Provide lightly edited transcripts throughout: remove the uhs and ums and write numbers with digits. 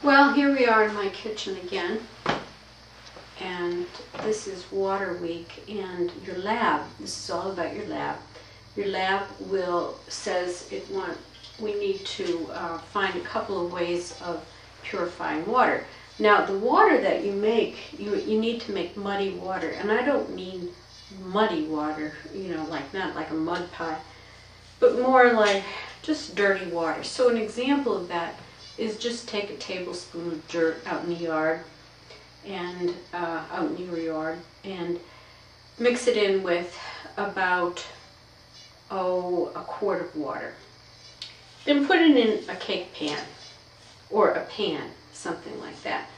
Well, here we are in my kitchen again, and this is Water Week, and your lab, this is all about your lab. Your lab says we need to find a couple of ways of purifying water. Now, the water that you make, you need to make muddy water, and I don't mean muddy water, like not like a mud pie, but more like just dirty water. So an example of that is just take a tablespoon of dirt out in the yard, and out in your yard, and mix it in with about a quart of water. Then put it in a cake pan or a pan, something like that.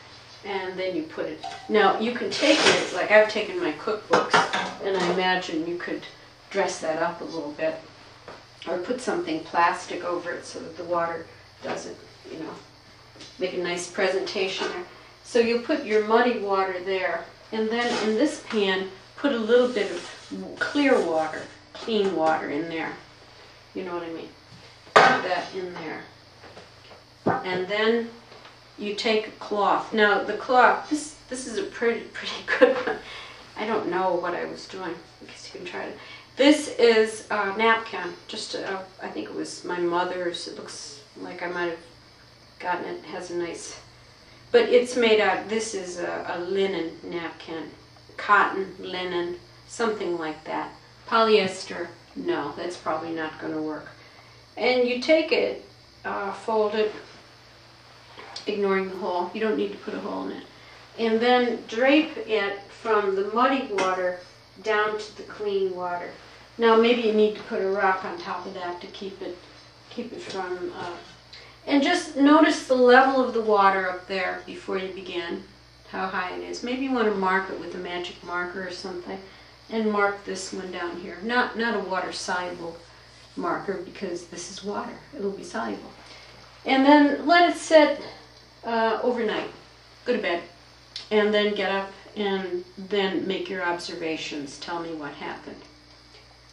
And then you put it, now you can take it, like I've taken my cookbooks, and I imagine you could dress that up a little bit, or put something plastic over it so that the water doesn't, make a nice presentation there. So you'll put your muddy water there, and then in this pan, put a little bit of clear water, clean water in there. You know what I mean? Put that in there. And then you take a cloth. Now the cloth, this is a pretty good one. I don't know what I was doing. I guess you can try it. This is a napkin. I think it was my mother's. It looks like I might have gotten it. It has a nice, but it's made out, this is a linen napkin. Cotton, linen, something like that. Polyester, no, that's probably not going to work. And you take it, fold it, ignoring the hole. You don't need to put a hole in it. And then drape it from the muddy water down to the clean water. Now maybe you need to put a rock on top of that to keep it from, and just notice the level of the water up there before you begin, how high it is. Maybe you want to mark it with a magic marker or something, and mark this one down here. Not a water-soluble marker, because this is water. It'll be soluble. And then let it sit overnight. Go to bed. And then get up and then make your observations. Tell me what happened.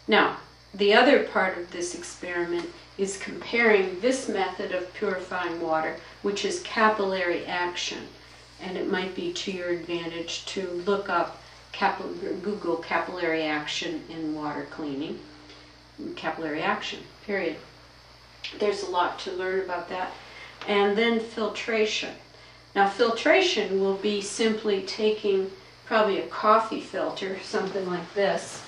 Now, the other part of this experiment is comparing this method of purifying water, which is capillary action. And it might be to your advantage to look up, Google capillary action in water cleaning. Capillary action, period. There's a lot to learn about that. And then filtration. Now filtration will be simply taking probably a coffee filter, something like this.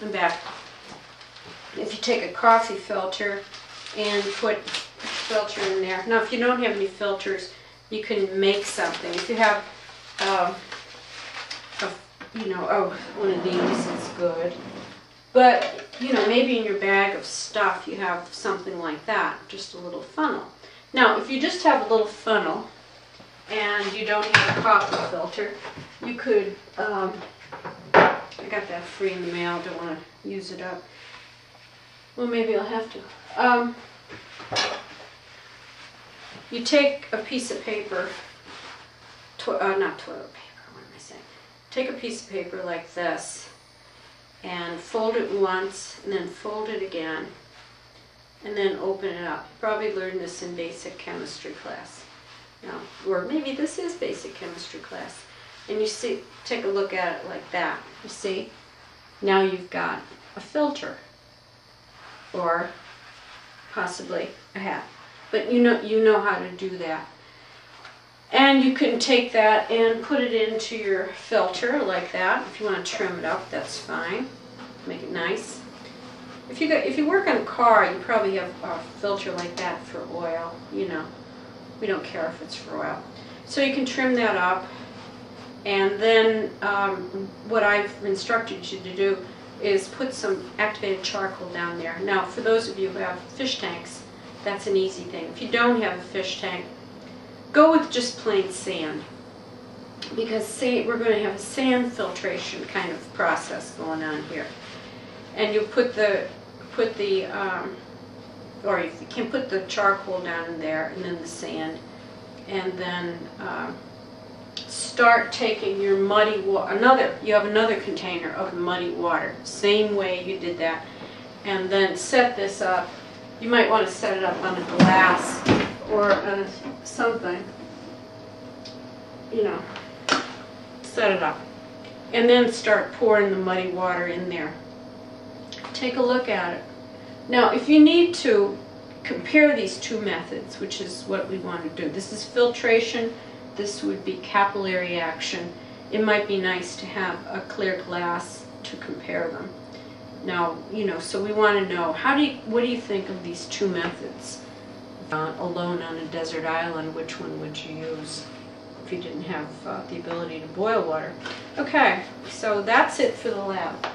I'm back. If you take a coffee filter and put a filter in there. Now if you don't have any filters, you can make something. If you have one of these is good. But, maybe in your bag of stuff you have something like that, just a little funnel. Now, if you just have a little funnel and you don't have a coffee filter, you could, I got that free in the mail, don't want to use it up. Well, maybe I'll have to. You take a piece of paper, not toilet paper, what am I saying? Take a piece of paper like this, and fold it once, and then fold it again, and then open it up. You probably learned this in basic chemistry class. Or maybe this is basic chemistry class. And you see, take a look at it like that. You see? Now you've got a filter, or possibly a hat. But you know how to do that. And you can take that and put it into your filter like that. If you want to trim it up, that's fine. Make it nice. If you work on a car, you probably have a filter like that for oil. We don't care if it's for oil. So you can trim that up. And then what I've instructed you to do is put some activated charcoal down there. Now, for those of you who have fish tanks, that's an easy thing. If you don't have a fish tank, go with just plain sand, because we're going to have a sand filtration kind of process going on here. And you put or if you can put the charcoal down in there, and then the sand, and then start taking your muddy water. You have another container of muddy water, same way you did that, and then set this up. You might want to set it up on a glass or something, you know, set it up. And then start pouring the muddy water in there. Take a look at it. Now, if you need to compare these two methods, which is what we want to do. This is filtration, this would be capillary action. It might be nice to have a clear glass to compare them. Now, you know, so we want to know, what do you think of these two methods? Alone on a desert island, which one would you use if you didn't have the ability to boil water? Okay, so that's it for the lab.